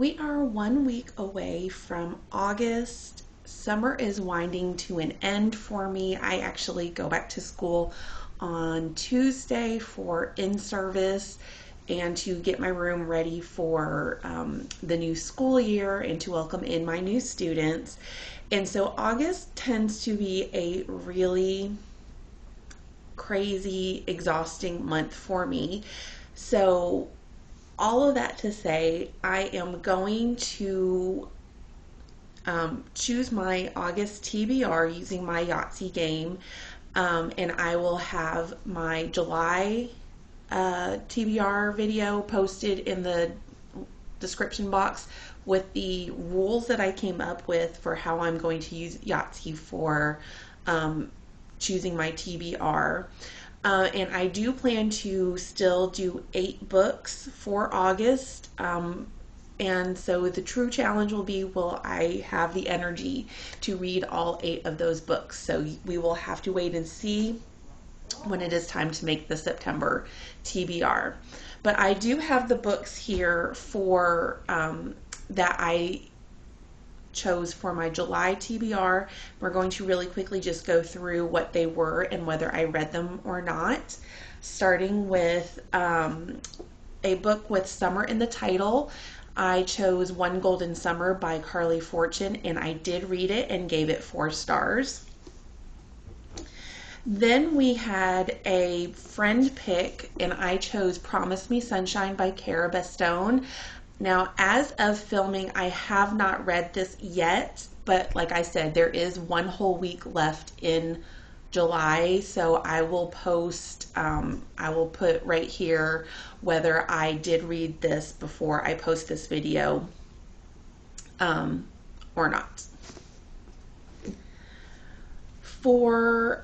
We are 1 week away from August. Summer is winding to an end for me. I actually go back to school on Tuesday for in-service and to get my room ready for the new school year and to welcome in my new students. And so August tends to be a really crazy, exhausting month for me. So all of that to say, I am going to choose my August TBR using my Yahtzee game, and I will have my July TBR video posted in the description box with the rules that I came up with for how I'm going to use Yahtzee for choosing my TBR. And I do plan to still do 8 books for August. And so the true challenge will be, will I have the energy to read all 8 of those books? So we will have to wait and see when it is time to make the September TBR. But I do have the books here for that I chose for my July TBR. We're going to really quickly just go through what they were and whether I read them or not, starting with a book with summer in the title. I chose One Golden Summer by Carly Fortune, and I did read it and gave it 4 stars. Then we had a friend pick, and I chose Promise Me Sunshine by Cara Bestone. Now, as of filming, I have not read this yet, but like I said, there is 1 whole week left in July, so I will post, I will put right here whether I did read this before I post this video or not. For,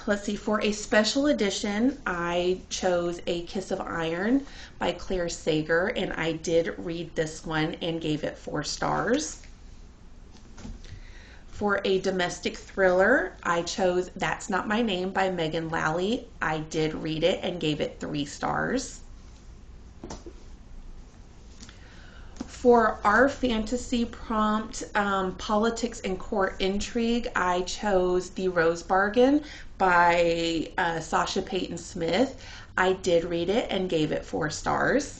let's see, for a special edition, I chose A Kiss of Iron by Claire Sager, and I did read this one and gave it 4 stars. For a domestic thriller, I chose That's Not My Name by Megan Lally. I did read it and gave it 3 stars. For our fantasy prompt, politics and court intrigue, I chose The Rose Bargain by Sasha Payton Smith. I did read it and gave it 4 stars.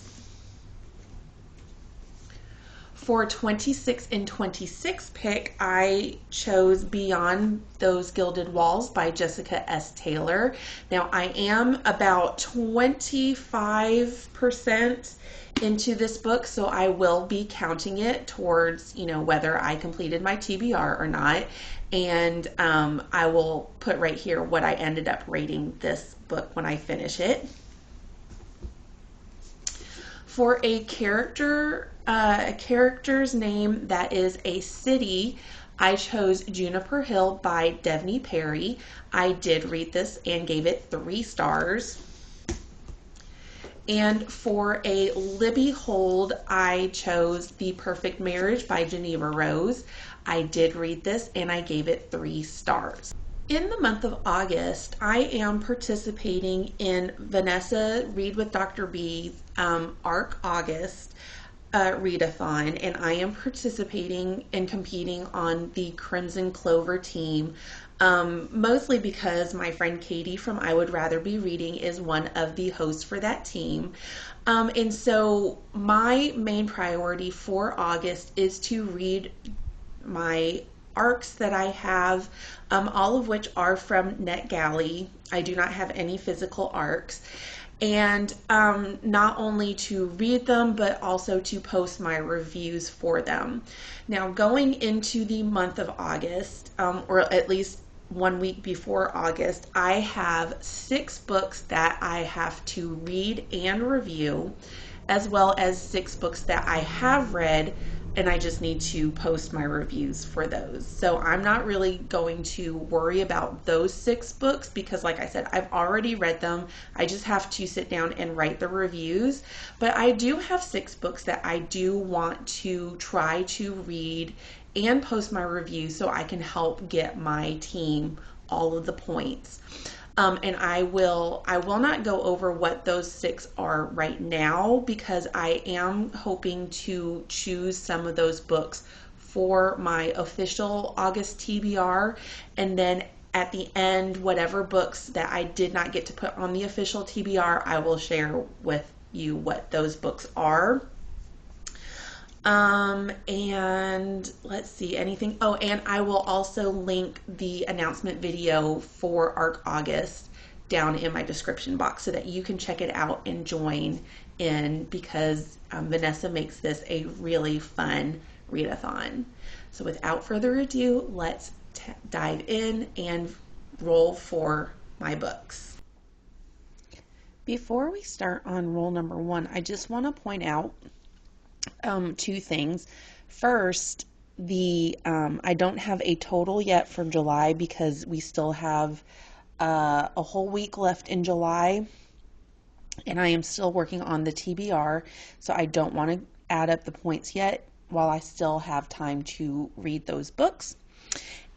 For 26 and 26 pick, I chose Beyond Those Gilded Walls by Jessica S. Taylor. Now, I am about 25% into this book, so I will be counting it towards, whether I completed my TBR or not. And I will put right here what I ended up rating this book when I finish it. For a character's name that is a city, I chose Juniper Hill by Devney Perry. I did read this and gave it 3 stars. And for a Libby hold, I chose The Perfect Marriage by Geneva Rose. I did read this and I gave it 3 stars. In the month of August, I am participating in Vanessa Read with Dr. B's ARC August readathon, and I am participating and competing on the Crimson Clover team, mostly because my friend Katie from I Would Rather Be Reading is one of the hosts for that team. And so my main priority for August is to read my ARCs that I have, all of which are from NetGalley. I do not have any physical ARCs. And not only to read them, but also to post my reviews for them. Now, going into the month of August, or at least 1 week before August, I have 6 books that I have to read and review, as well as 6 books that I have read, and I just need to post my reviews for those. So I'm not really going to worry about those 6 books because, like I said, I've already read them. I just have to sit down and write the reviews. But I do have 6 books that I do want to try to read and post my reviews so I can help get my team all of the points. And I will not go over what those 6 are right now, because I am hoping to choose some of those books for my official August TBR, and then at the end, whatever books that I did not get to put on the official TBR, I will share with you what those books are. And let's see, anything. Oh, and I will also link the announcement video for ARC August down in my description box so that you can check it out and join in, because Vanessa makes this a really fun readathon. So without further ado, let's dive in and roll for my books. Before we start on roll number 1, I just want to point out 2 things. First, I don't have a total yet for July because we still have a whole week left in July, and I am still working on the TBR, so I don't want to add up the points yet while I still have time to read those books.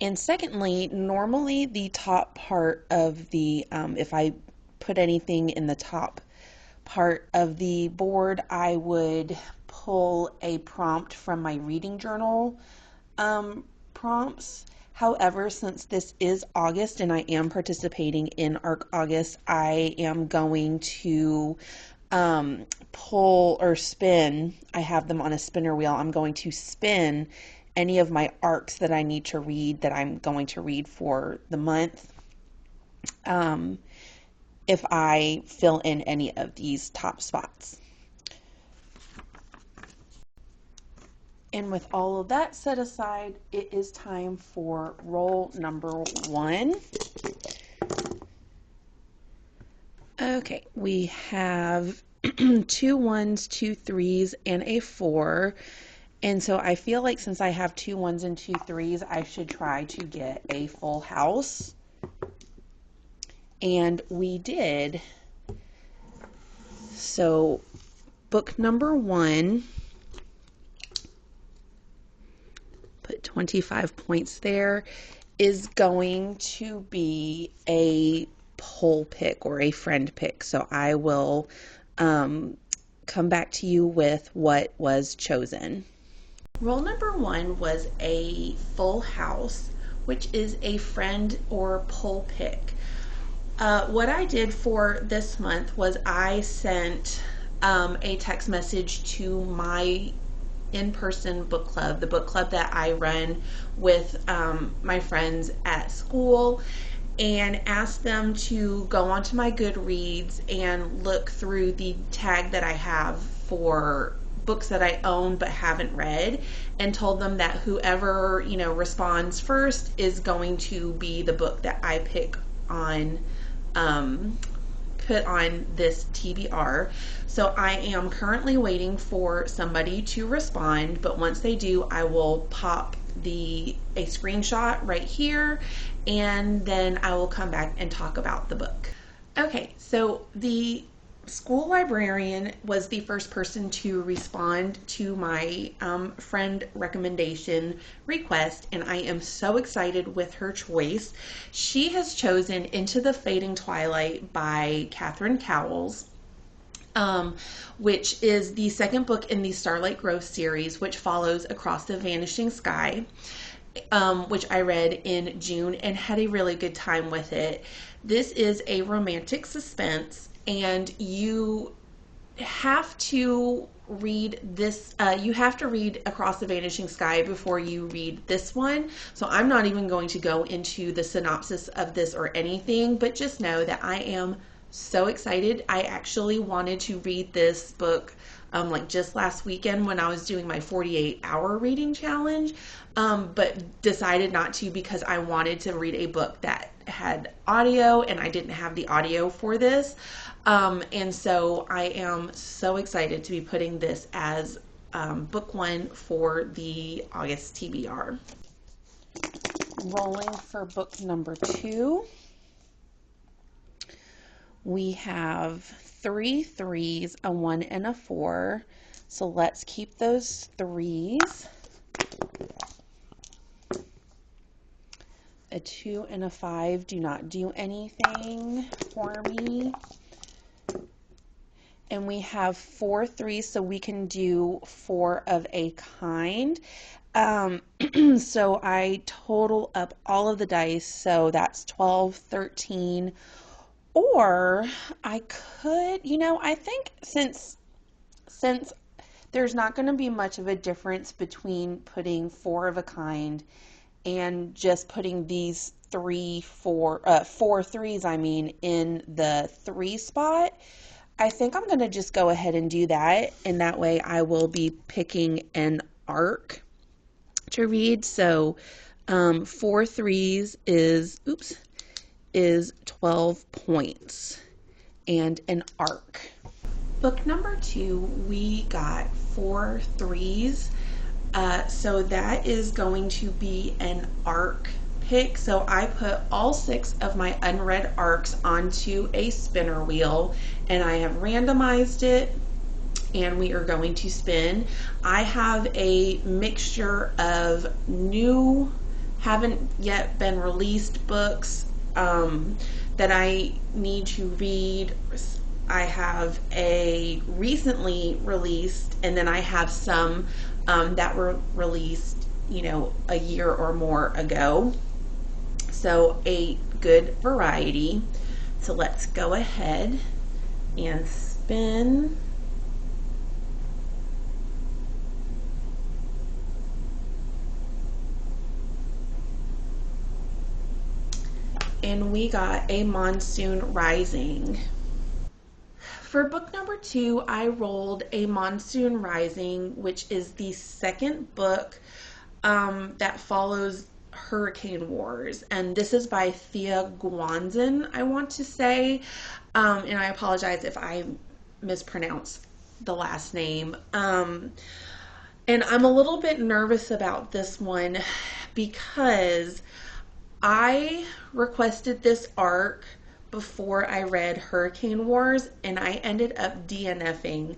And secondly, normally the top part of the, if I put anything in the top part of the board, I would pull a prompt from my reading journal prompts. However, since this is August and I am participating in ARC August, I am going to pull or spin. I have them on a spinner wheel. I'm going to spin any of my arcs that I need to read, that I'm going to read for the month, if I fill in any of these top spots. And with all of that set aside, it is time for roll number 1. Okay, we have 2 1s, 2 3s, and a 4. And so I feel like since I have 2 1s and 2 3s, I should try to get a full house. And we did. So book number 1, put 25 points there, is going to be a poll pick or a friend pick. So I will come back to you with what was chosen. Roll number 1 was a full house, which is a friend or poll pick. What I did for this month was I sent a text message to my in-person book club, the book club that I run with my friends at school, and asked them to go onto my Goodreads and look through the tag that I have for books that I own but haven't read, and told them that whoever, responds first is going to be the book that I pick on, put on this TBR. So I am currently waiting for somebody to respond, but once they do, I will pop a screenshot right here, and then I will come back and talk about the book. Okay, so the school librarian was the first person to respond to my friend recommendation request, and I am so excited with her choice. She has chosen Into the Fading Twilight by Catherine Cowles, which is the second book in the Starlight Grove series, which follows Across the Vanishing Sky, which I read in June and had a really good time with it. This is a romantic suspense, and you have to read this, you have to read Across the Vanishing Sky before you read this one. So I'm not even going to go into the synopsis of this or anything, but just know that I am so excited. I actually wanted to read this book like just last weekend when I was doing my 48-hour reading challenge, but decided not to because I wanted to read a book that had audio, and I didn't have the audio for this. And so I am so excited to be putting this as book 1 for the August TBR. Rolling for book number 2. We have 3 3s, a 1, and a 4. So let's keep those 3s. A 2 and a 5 do not do anything for me. And we have 4 3s, so we can do 4 of a kind. So I total up all of the dice, so that's 12, 13, or I could, I think since there's not going to be much of a difference between putting 4 of a kind and just putting these 4 threes, in the 3 spot, I think I'm going to just go ahead and do that, and that way I will be picking an arc to read. So 4 threes is 12 points and an arc. Book number 2, we got 4 threes. So that is going to be an arc pick. So I put all 6 of my unread arcs onto a spinner wheel, and I have randomized it, and we are going to spin. I have a mixture of new, haven't yet been released books that I need to read. I have a recently released, and then I have some that were released, a year or more ago. So a good variety. So let's go ahead and spin. And we got a Monsoon Rising. For book number 2, I rolled a Monsoon Rising, which is the second book that follows Hurricane Wars. And this is by Thea Guanzin, I want to say. And I apologize if I mispronounce the last name. And I'm a little bit nervous about this one because I requested this arc before I read Hurricane Wars, and I ended up DNFing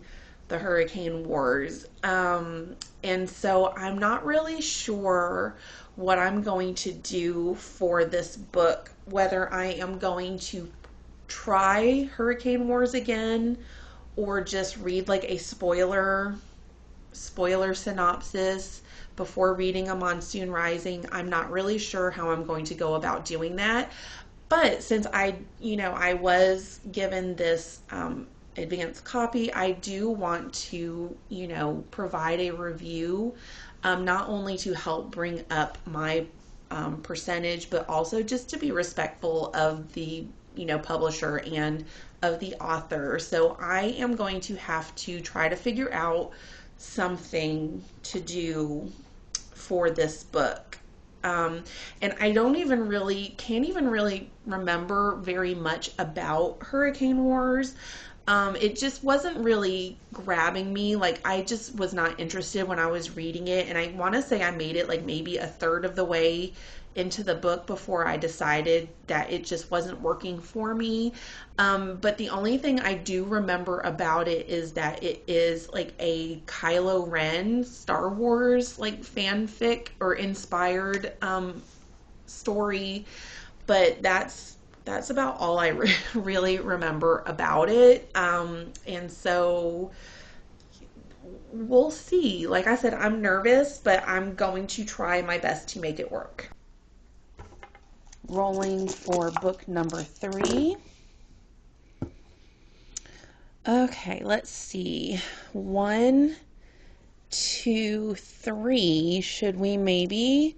the Hurricane Wars. And so I'm not really sure what I'm going to do for this book, whether I am going to try Hurricane Wars again or just read like a spoiler synopsis before reading a Monsoon Rising. I'm not really sure how I'm going to go about doing that. But since I was given this advanced copy, I do want to, provide a review, not only to help bring up my percentage, but also just to be respectful of the, publisher and of the author. So I am going to have to try to figure out something to do for this book. And I can't even really remember very much about Hurricane Wars. It just wasn't really grabbing me. Like, I just was not interested when I was reading it. And I want to say I made it like maybe a third of the way into the book before I decided that it just wasn't working for me. But the only thing I do remember about it is that it is like a Kylo Ren Star Wars like fanfic or inspired story. But that's about all I really remember about it. And so we'll see. Like I said, I'm nervous, but I'm going to try my best to make it work. Rolling for book number 3. Okay, let's see. 1, 2, 3. Should we maybe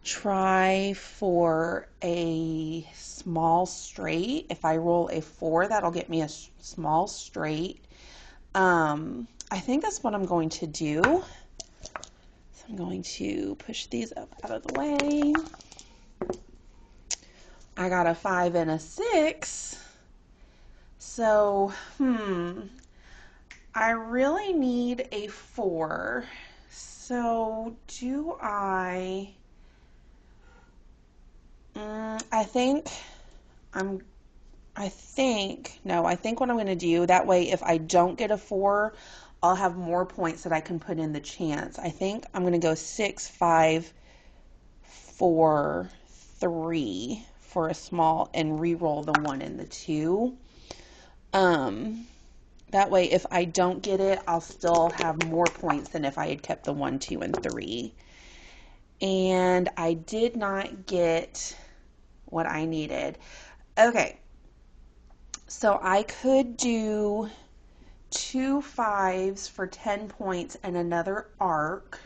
try for a small straight? If I roll a 4, that'll get me a small straight. I think that's what I'm going to do. So I'm going to push these up out of the way. I got a 5 and a 6. So, I really need a 4. So, do I think what I'm going to do, that way if I don't get a 4, I'll have more points that I can put in the chance. I think I'm going to go 6, 5, 4, 3 for a small and re-roll the 1 and the 2. That way, if I don't get it, I'll still have more points than if I had kept the 1, 2, and 3. And I did not get what I needed. Okay, so I could do 2 5s for 10 points and another arc,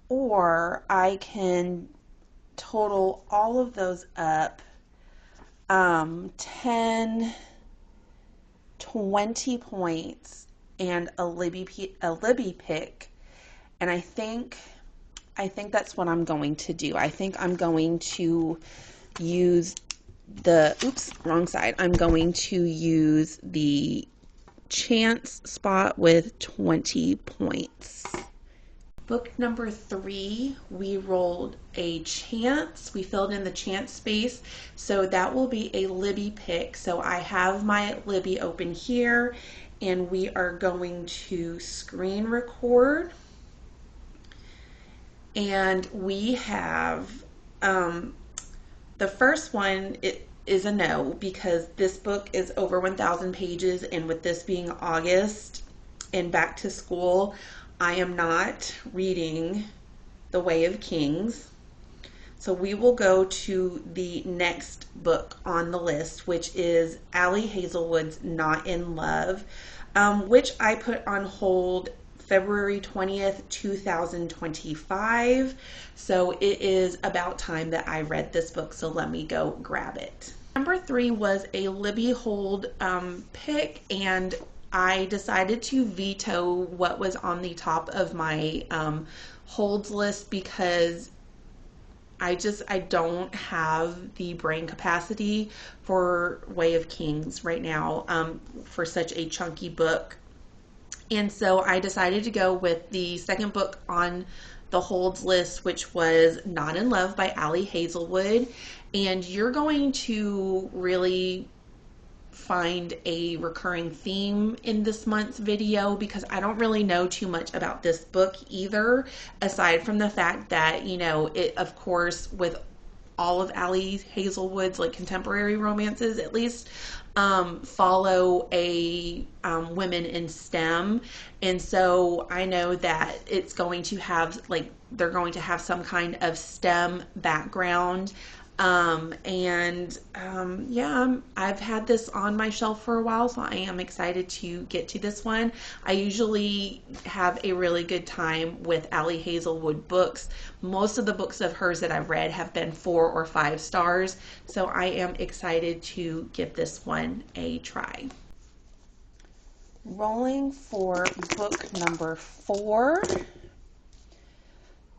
or I can total all of those up, 10, 20 points and a Libby pick, and I think that's what I'm going to do. I think I'm going to use the, oops, wrong side. I'm going to use the chance spot with 20 points. Book number 3, we rolled a chance. We filled in the chance space, so that will be a Libby pick. So I have my Libby open here, and we are going to screen record. And we have the first one, it is a no, because this book is over 1,000 pages, and with this being August and back to school, I am not reading The Way of Kings. So we will go to the next book on the list, which is Allie Hazelwood's Not in Love, which I put on hold February 20th, 2025. So it is about time that I read this book, so let me go grab it. Number 3 was a Libby Hold pick, and I decided to veto what was on the top of my holds list because I don't have the brain capacity for Way of Kings right now for such a chunky book. And so I decided to go with the second book on the holds list, which was Not in Love by Allie Hazelwood. And you're going to really find a recurring theme in this month's video because I don't really know too much about this book either, aside from the fact that, you know, it, of course, with all of Allie Hazelwood's like contemporary romances, at least, follow a women in STEM, and so I know that it's going to have they're going to have some kind of STEM background. Yeah, I've had this on my shelf for a while, so I am excited to get to this one. I usually have a really good time with Allie Hazelwood books. Most of the books of hers that I've read have been 4 or 5 stars, so I am excited to give this one a try. Rolling for book number 4.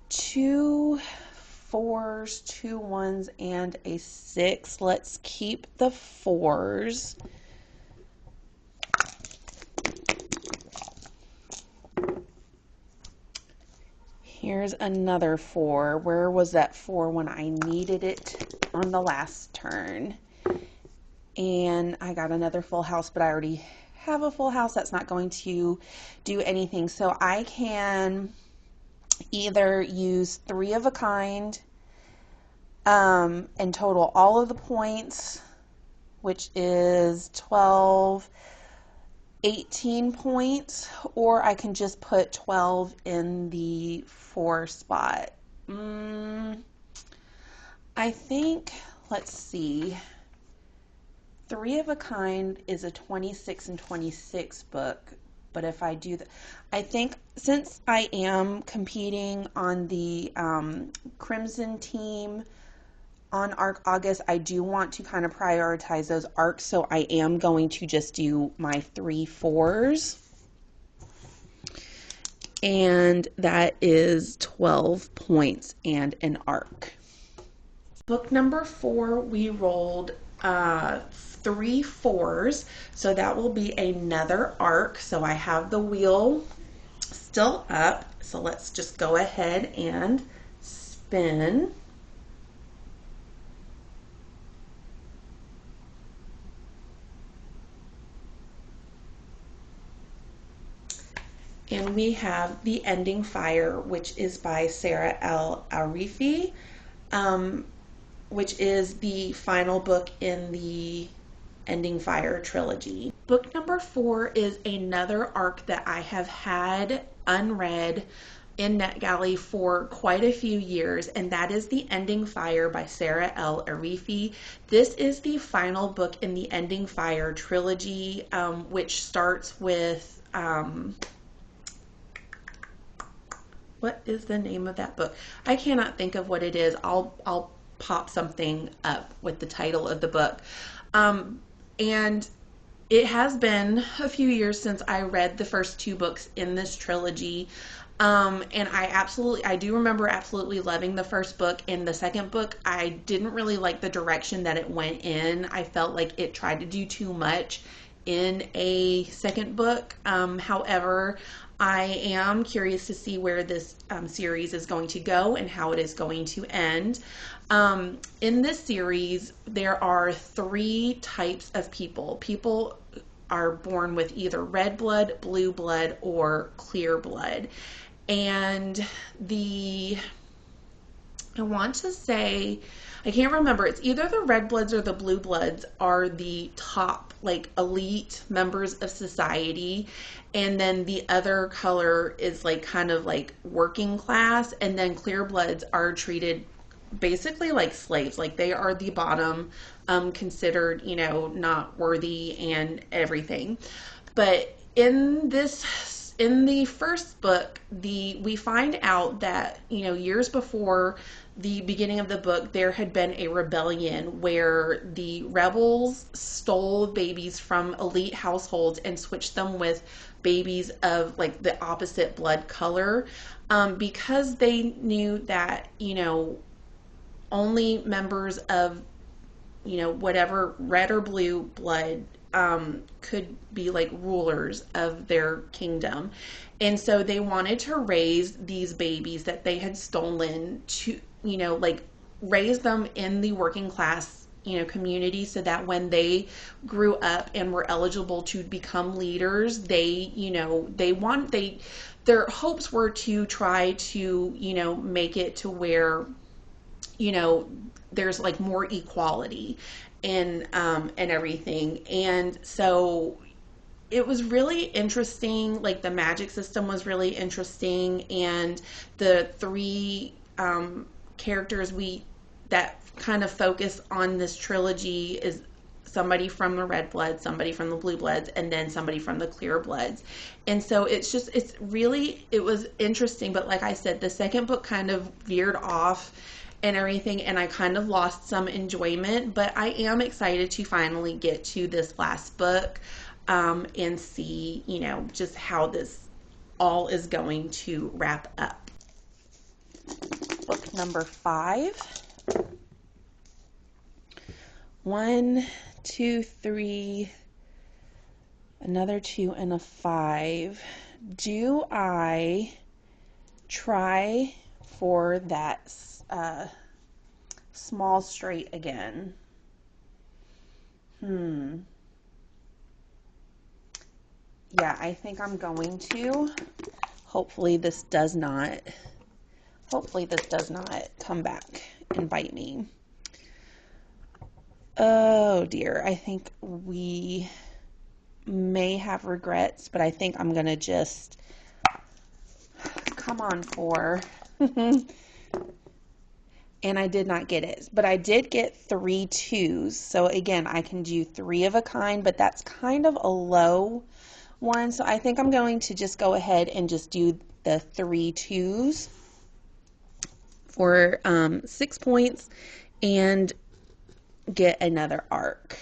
2 4s, 2 1s, and a 6. Let's keep the 4s. Here's another 4. Where was that 4 when I needed it on the last turn? And I got another full house, but I already have a full house. That's not going to do anything. So I can either use 3 of a kind and total all of the points, which is 12, 18 points, or I can just put 12 in the 4 spot. I think, let's see, 3 of a kind is a 26 and 26 book. But if I do that, I think since I am competing on the Crimson team on Arc August, I do want to kind of prioritize those arcs. So I am going to just do my 3 4s. And that is 12 points and an arc. Book number 4, we rolled 3 4s, so that will be another arc. So I have the wheel still up, so let's just go ahead and spin. And we have The Ending Fire, which is by Sarah L. Arifi. which is the final book in the Ending Fire trilogy. Book number 4 is another arc that I have had unread in NetGalley for quite a few years, and that is The Ending Fire by Sarah L. Arifi. This is the final book in the Ending Fire trilogy, which starts with what is the name of that book? I cannot think of what it is. I'll pop something up with the title of the book. And it has been a few years since I read the first 2 books in this trilogy. And I do remember absolutely loving the first book. And the second book, I didn't really like the direction that it went in. I felt like it tried to do too much in a second book. However, I am curious to see where this series is going to go and how it is going to end. In this series, there are 3 types of people. People are born with either red blood, blue blood, or clear blood. And I want to say, I can't remember, it's either the red bloods or the blue bloods are the top, like, elite members of society, and then the other color is like kind of like working class, and then clear bloods are treated basically like slaves, like they are the bottom, considered, not worthy and everything. But in the first book, we find out that, years before the beginning of the book, there had been a rebellion where the rebels stole babies from elite households and switched them with babies of like the opposite blood color, because they knew that, only members of, whatever red or blue blood could be like rulers of their kingdom. And so they wanted to raise these babies that they had stolen to, like raise them in the working class, community, so that when they grew up and were eligible to become leaders, their hopes were to try to, make it to where, there's like more equality and everything. And so it was really interesting. Like the magic system was really interesting, and the 3 characters that kind of focus on this trilogy is somebody from the red blood, somebody from the blue bloods, and then somebody from the clear bloods. And so it was interesting. But like I said, the second book kind of veered off and everything, and I kind of lost some enjoyment. But I am excited to finally get to this last book, and see, just how this all is going to wrap up. Book number 5. 1, 2, 3, another 2 and a 5. Do I try for that small straight again? Yeah, I think I'm going to. Hopefully this does not come back and bite me. Oh dear, I think we may have regrets, but I think I'm gonna just, come on, 4. And I did not get it, but I did get 3 2s. So again, I can do 3 of a kind, but that's kind of a low one. So I think I'm going to just go ahead and just do the 3 2s for 6 points and get another arc.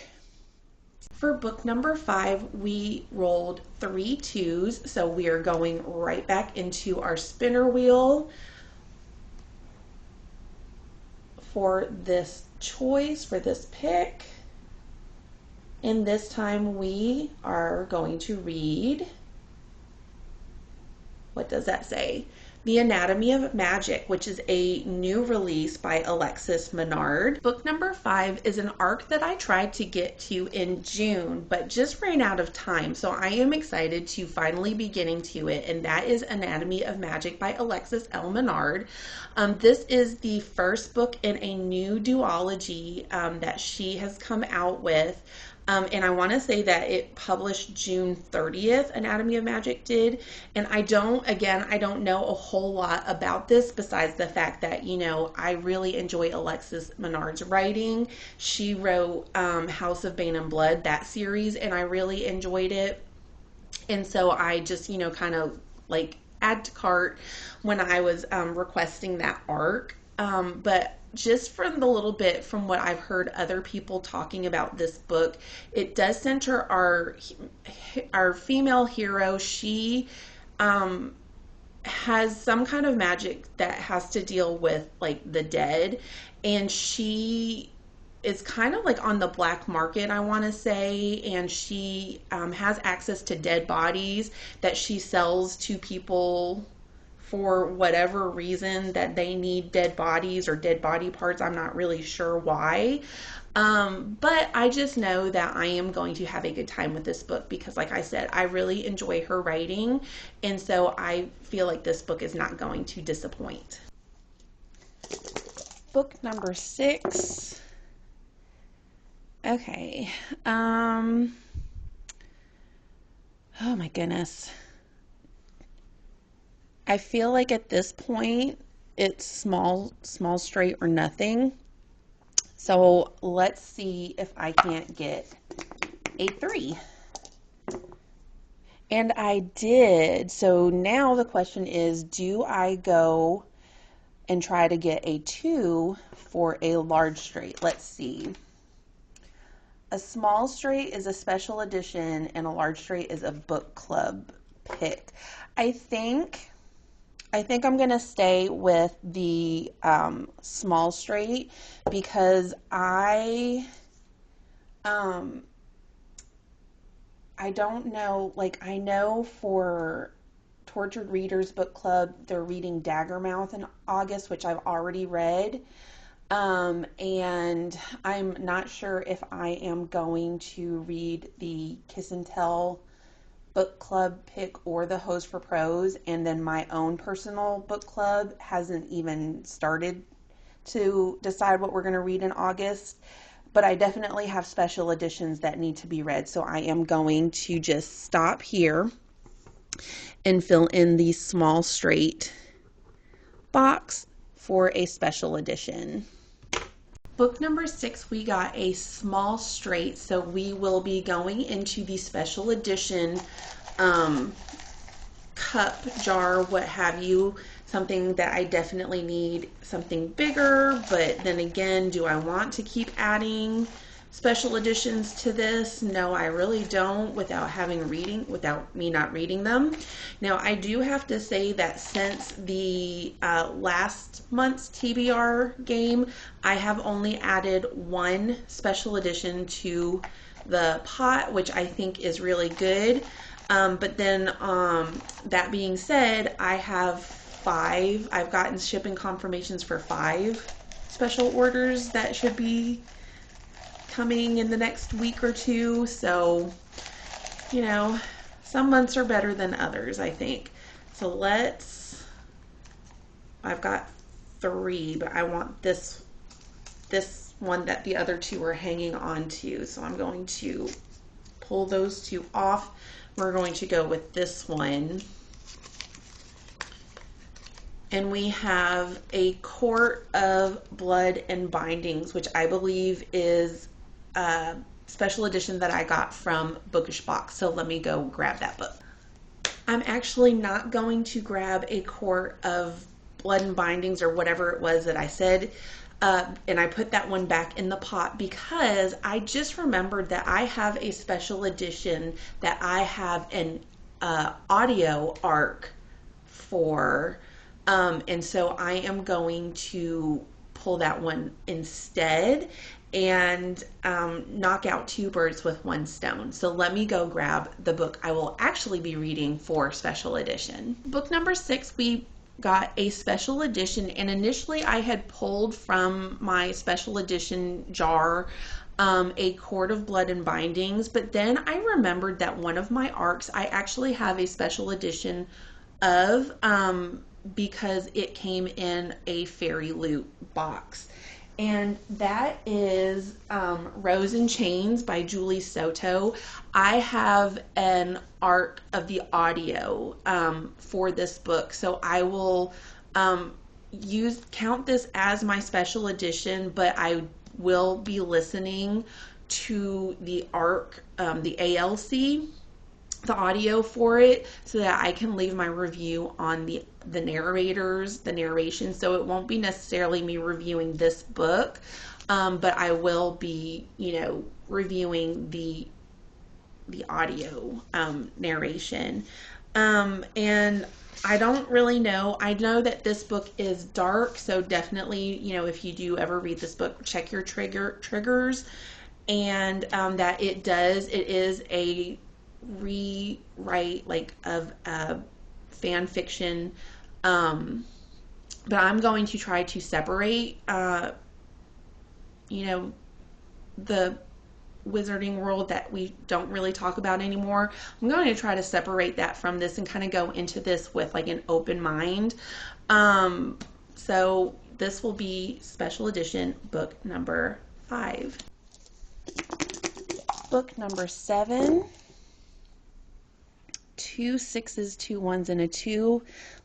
For book number 5, we rolled 3 2s, so we are going right back into our spinner wheel for this choice, for this pick. And this time we are going to read, what does that say? The Anatomy of Magic, which is a new release by Alexis Menard. Book number 5 is an arc that I tried to get to in June, but just ran out of time. So I am excited to finally be getting to it, and that is Anatomy of Magic by Alexis L. Menard. This is the first book in a new duology that she has come out with. And I want to say that it published June 30th, Anatomy of Magic did. And I don't know a whole lot about this besides the fact that, I really enjoy Alexis Menard's writing. She wrote House of Bane and Blood, that series, and I really enjoyed it. And so I just, kind of like add to cart when I was requesting that arc. But just from the little bit from what I've heard other people talking about this book, it does center our female hero. She has some kind of magic that has to deal with like the dead, and she is kind of like on the black market, I want to say, and she has access to dead bodies that she sells to people for whatever reason that they need dead bodies or dead body parts. I'm not really sure why. But I just know that I am going to have a good time with this book because, like I said, I really enjoy her writing. And so I feel like this book is not going to disappoint. Book number 6. Okay. Oh my goodness. I feel like at this point it's small straight or nothing. So let's see if I can't get a 3. And I did. So now the question is, do I go and try to get a 2 for a large straight? Let's see. A small straight is a special edition and a large straight is a book club pick. I think I'm going to stay with the small straight because I don't know, like I know for Tortured Readers Book Club, they're reading Daggermouth in August, which I've already read. And I'm not sure if I am going to read the Kiss and Tell book club pick or the Hose for Prose, and then my own personal book club hasn't even started to decide what we're going to read in August, but I definitely have special editions that need to be read, so I am going to just stop here and fill in the small straight box for a special edition. Book number 6, we got a small straight, so we will be going into the special edition cup, jar, what have you, something that I definitely need something bigger, but then again, do I want to keep adding special editions to this? No, I really don't, without me not reading them. Now, I do have to say that since the last month's TBR game, I have only added 1 special edition to the pot, which I think is really good. But then that being said, I have 5. I've gotten shipping confirmations for 5 special orders that should be coming in the next week or 2. So, some months are better than others, I think. So I've got 3, but I want this one that the other 2 are hanging on to. So I'm going to pull those 2 off. We're going to go with this one. And we have A Court of Blood and Bindings, which I believe is a special edition that I got from Bookish Box. So let me go grab that book. I'm actually not going to grab A Court of Blood and Bindings or whatever it was that I said. And I put that one back in the pot because I just remembered that I have a special edition that I have an audio arc for. And so I am going to pull that one instead and knock out 2 birds with 1 stone. So let me go grab the book I will actually be reading for special edition. Book number 6, we got a special edition, and initially I had pulled from my special edition jar a Cord of Blood and Bindings, but then I remembered that one of my arcs I actually have a special edition of, because it came in a Fairy Loot box. And that is Rose and Chains by Julie Soto. I have an arc of the audio for this book, so I will count this as my special edition, but I will be listening to the arc, the ALC, the audio for it, so that I can leave my review on the narration. So it won't be necessarily me reviewing this book, but I will be, reviewing the audio narration. And I don't really know. I know that this book is dark, so definitely, if you do ever read this book, check your triggers, and that it is a rewrite, like, of fan fiction, but I'm going to try to separate the wizarding world that we don't really talk about anymore. I'm going to try to separate that from this and kind of go into this with like an open mind. So this will be special edition book number 5. Book number 7. 2 6s, 2 1s, and a 2.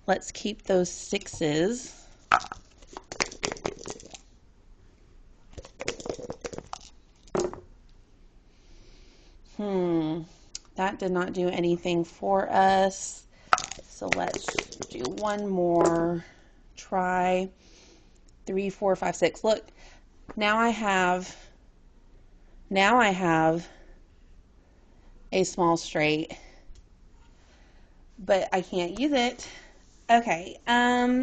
Let's keep those 6s. That did not do anything for us. So let's do one more try. 3 4 5 6. Look, now I have a small straight, but I can't use it. Okay,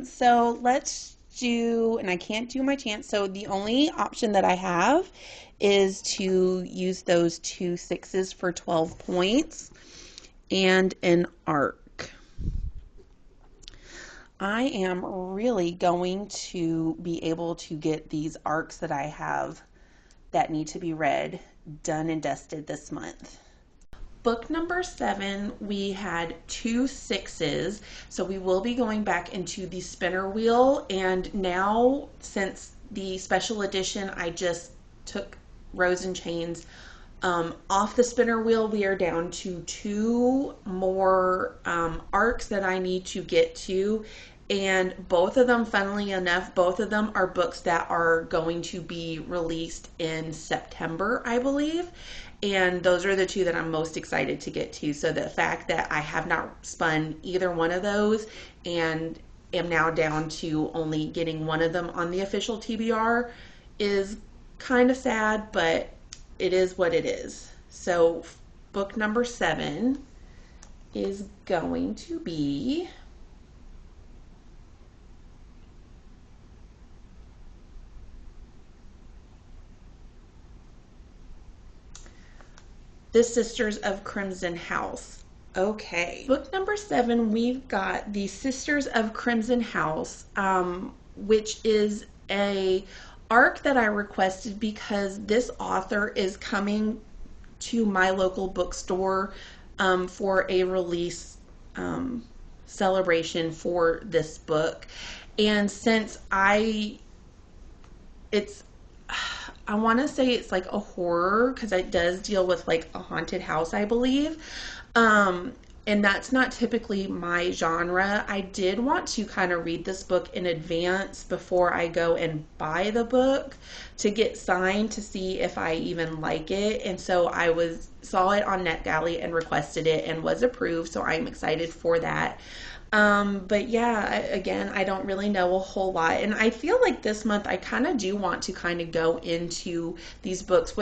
so let's do, and I can't do my chance, so the only option that I have is to use those 2 6s for 12 points and an arc. I am really going to be able to get these arcs that I have that need to be read done and dusted this month. Book number 7, we had 2 6s, so we will be going back into the spinner wheel, and now since the special edition, I just took Rose and Chains off the spinner wheel, we are down to 2 more arcs that I need to get to, and both of them, funnily enough, both of them are books that are going to be released in September, I believe. And those are the 2 that I'm most excited to get to. So the fact that I have not spun either one of those and am now down to only getting one of them on the official TBR is kind of sad, but it is what it is. So book number 7 is going to be The Sisters of Crimson House. Okay. Book number 7, we've got The Sisters of Crimson House, which is a arc that I requested because this author is coming to my local bookstore for a release celebration for this book. And since I want to say it's like a horror, because it does deal with like a haunted house, I believe. And that's not typically my genre. I did want to kind of read this book in advance before I go and buy the book to get signed to see if I even like it. And so I saw it on NetGalley and requested it and was approved. So I'm excited for that. But yeah, again, I don't really know a whole lot. And I feel like this month I kind of do want to kind of go into these books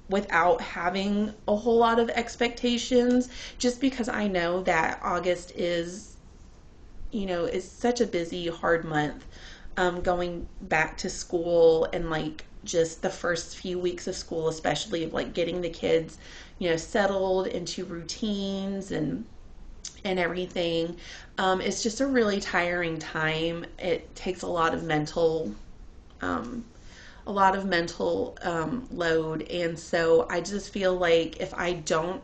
without having a whole lot of expectations, just because I know that August is such a busy, hard month, going back to school, and like just the first few weeks of school, especially, of like getting the kids, settled into routines and and everything. It's just a really tiring time. It takes a lot of mental load, and so I just feel like if I don't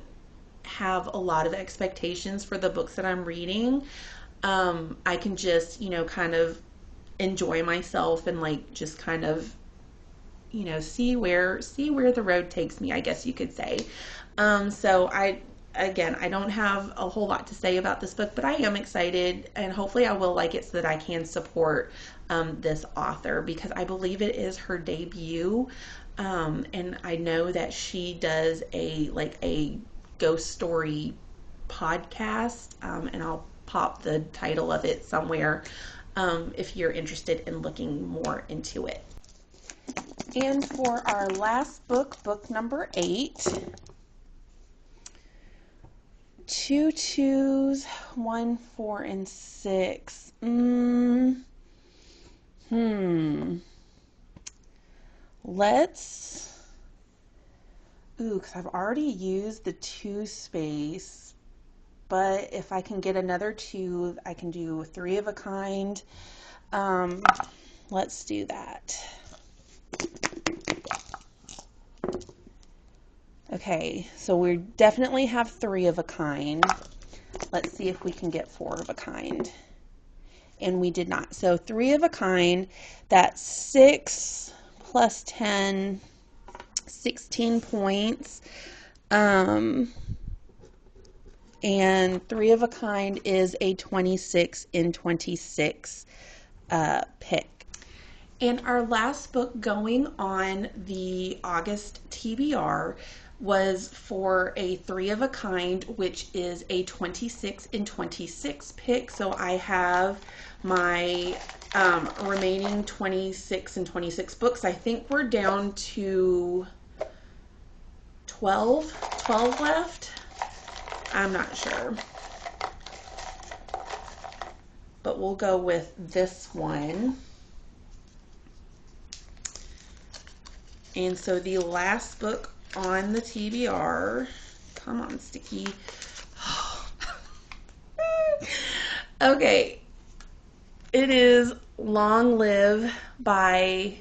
have a lot of expectations for the books that I'm reading, I can just, kind of enjoy myself and like just kind of, see where the road takes me, I guess you could say. So I don't have a whole lot to say about this book, but I am excited, and hopefully I will like it so that I can support this author, because I believe it is her debut. And I know that she does a ghost story podcast, and I'll pop the title of it somewhere if you're interested in looking more into it. And for our last book, book number 8, 2 2s, 1 4 and 6. Let's, because I've already used the 2 space, but if I can get another 2, I can do 3 of a kind. Let's do that. Okay, so we definitely have 3 of a kind. Let's see if we can get 4 of a kind. And we did not. So 3 of a kind, that's 6 plus 10, 16 points. And 3 of a kind is a 26 in 26 pick. And our last book going on the August TBR was for a 3 of a kind, which is a 26 in 26 pick. So I have my remaining 26 and 26 books. I think we're down to 12 left. I'm not sure, but we'll go with this one. And so the last book on the TBR, come on, Sticky. Okay, it is Long Live by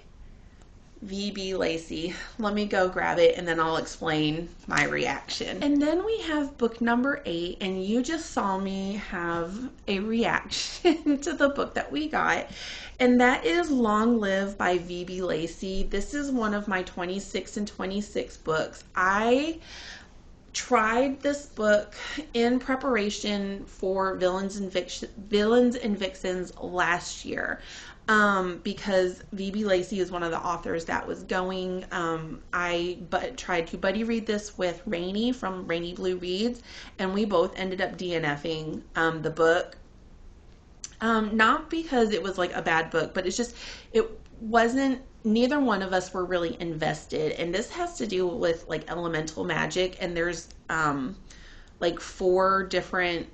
V.B. Lacey. Let me go grab it and then I'll explain my reaction. And then we have book number 8, and you just saw me have a reaction to the book that we got, and that is Long Live by V.B. Lacey. This is one of my 26 and 26 books. I tried this book in preparation for Villains and Vixens last year. Because V.B. Lacey is one of the authors that was going. I tried to buddy read this with Rainy from Rainy Blue Reads, and we both ended up DNFing the book. Not because it was like a bad book, but it wasn't, neither one of us were really invested. And this has to do with like elemental magic, and there's like 4 different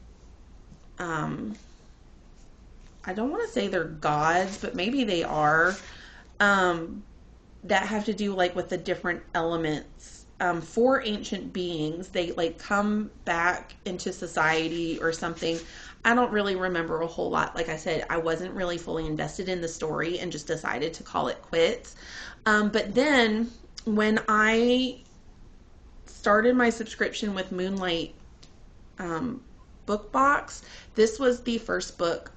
I don't want to say they're gods, but maybe they are, that have to do like with the different elements. 4 ancient beings, they like come back into society or something. I don't really remember a whole lot. Like I said, I wasn't really fully invested in the story and just decided to call it quits. But then when I started my subscription with Moonlight book box, this was the first book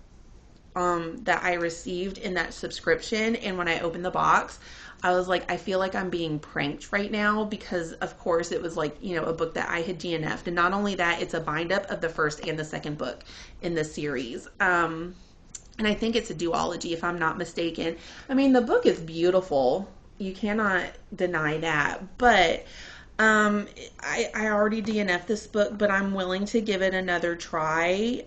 that I received in that subscription. And when I opened the box, I was like, I feel like I'm being pranked right now, because of course it was like, a book that I had DNF'd. And not only that, it's a bind up of the first and the second book in the series. And I think it's a duology, if I'm not mistaken. I mean, the book is beautiful. You cannot deny that. But I already DNF'd this book, but I'm willing to give it another try.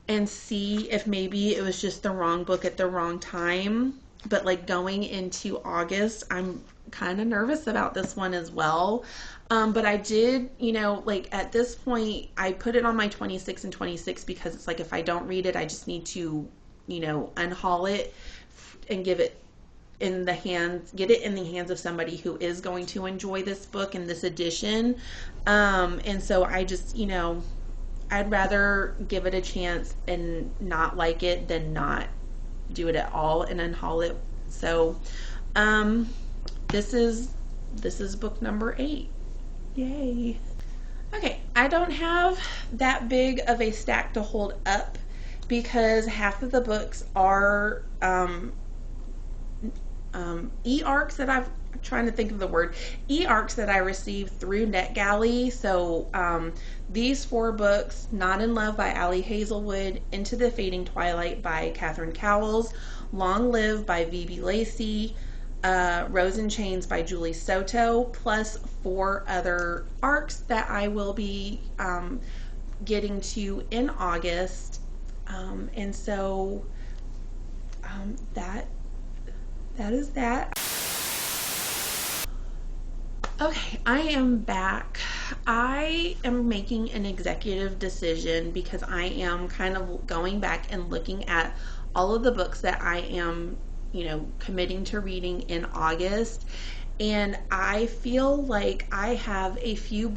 And see if maybe it was just the wrong book at the wrong time. But like going into August, I'm kind of nervous about this one as well. But I did, like at this point, I put it on my 26 and 26 because it's like if I don't read it, I just need to, unhaul it and give it in the hands, get it in the hands of somebody who is going to enjoy this book and this edition. And so I just, you know, I'd rather give it a chance and not like it than not do it at all and unhaul it. So this is book number 8. Yay. Okay, I don't have that big of a stack to hold up because half of the books are e-arcs that I'm trying to think of the word, e-arcs that I received through NetGalley. So these 4 books: Not in Love by Allie Hazelwood, Into the Fading Twilight by Catherine Cowles, Long Live by V.B. Lacey, Rose in Chains by Julie Soto, plus 4 other arcs that I will be getting to in August. And so that is that. Okay, I am back. I am making an executive decision because I am kind of going back and looking at all of the books that I am, you know, committing to reading in August. And I feel like I have a few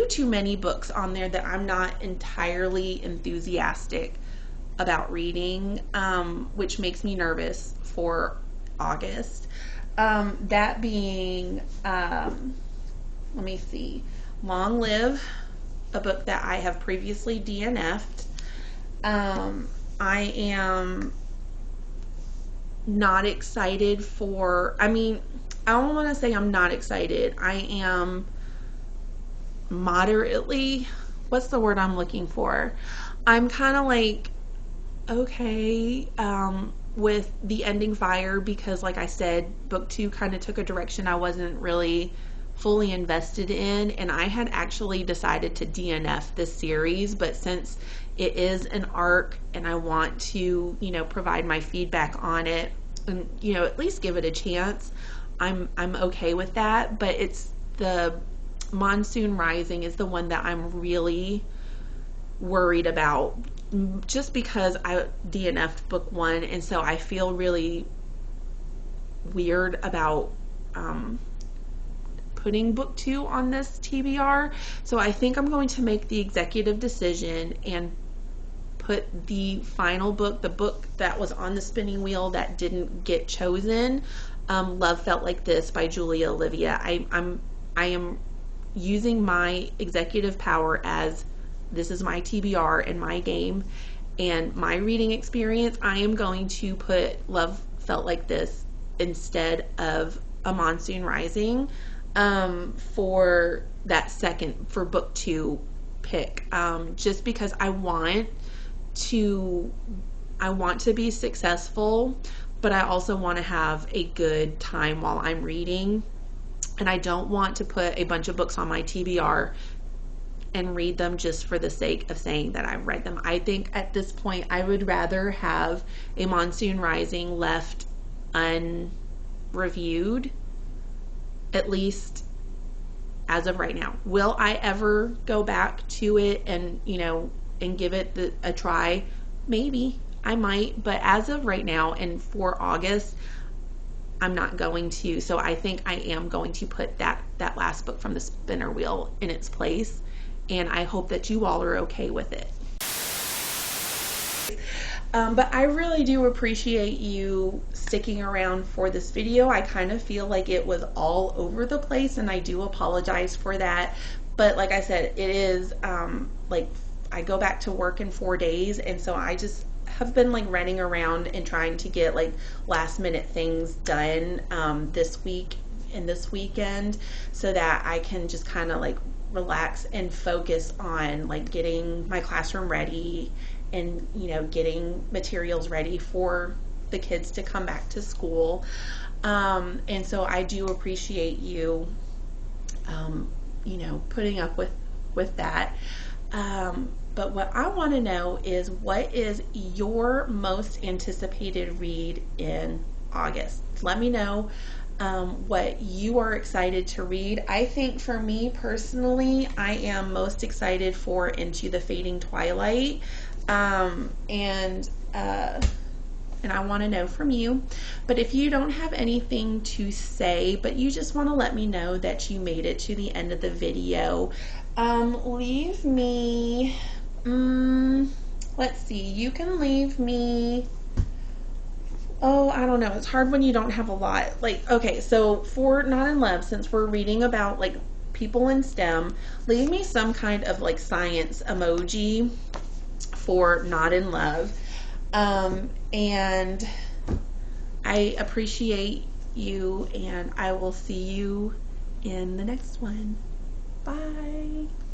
too many books on there that I'm not entirely enthusiastic about reading, which makes me nervous for August. That being, let me see, Long Live, a book that I have previously DNF'd. I am not excited for, I mean, I don't want to say I'm not excited. I am moderately, what's the word I'm looking for? I'm kind of like, okay, with The Ending Fire, because like I said, book 2 kind of took a direction I wasn't really fully invested in, and I had actually decided to DNF this series, but since it is an arc and I want to, you know, provide my feedback on it and, you know, at least give it a chance, I'm okay with that. But it's the Monsoon Rising is the one that I'm really worried about, just because I DNF'd book 1, and so I feel really weird about putting book 2 on this TBR. So I think I'm going to make the executive decision and put the final book, the book that was on the spinning wheel that didn't get chosen, Love Felt Like This by Julia Olivia. I am using my executive power as this is my TBR and my game and my reading experience. I am going to put Love Felt Like This instead of A Monsoon Rising for that for book 2 pick, just because I want to be successful, but I also want to have a good time while I'm reading, and I don't want to put a bunch of books on my TBR and read them just for the sake of saying that I've read them. I think at this point I would rather have A Monsoon Rising left unreviewed, at least as of right now. Will I ever go back to it and, you know, and give it a try? Maybe. I might, but as of right now and for August, I'm not going to. So I think I am going to put that last book from the spinner wheel in its place, and I hope that you all are okay with it. But I really do appreciate you sticking around for this video. I kind of feel like it was all over the place, and I do apologize for that. But like I said, it is like I go back to work in 4 days, and so I just have been like running around and trying to get like last minute things done this week and this weekend, so that I can just kind of like relax and focus on like getting my classroom ready and, you know, getting materials ready for the kids to come back to school. And so I do appreciate you, you know, putting up with that. But what I want to know is, what is your most anticipated read in August? Let me know what you are excited to read. I think for me personally, I am most excited for Into the Fading Twilight. and I want to know from you. But if you don't have anything to say, but you just want to let me know that you made it to the end of the video, leave me, let's see, you can leave me, oh, I don't know, it's hard when you don't have a lot. Like, okay, so for Not in Love, since we're reading about like people in STEM, leave me some kind of like science emoji for Not in Love. And I appreciate you, and I will see you in the next one. Bye.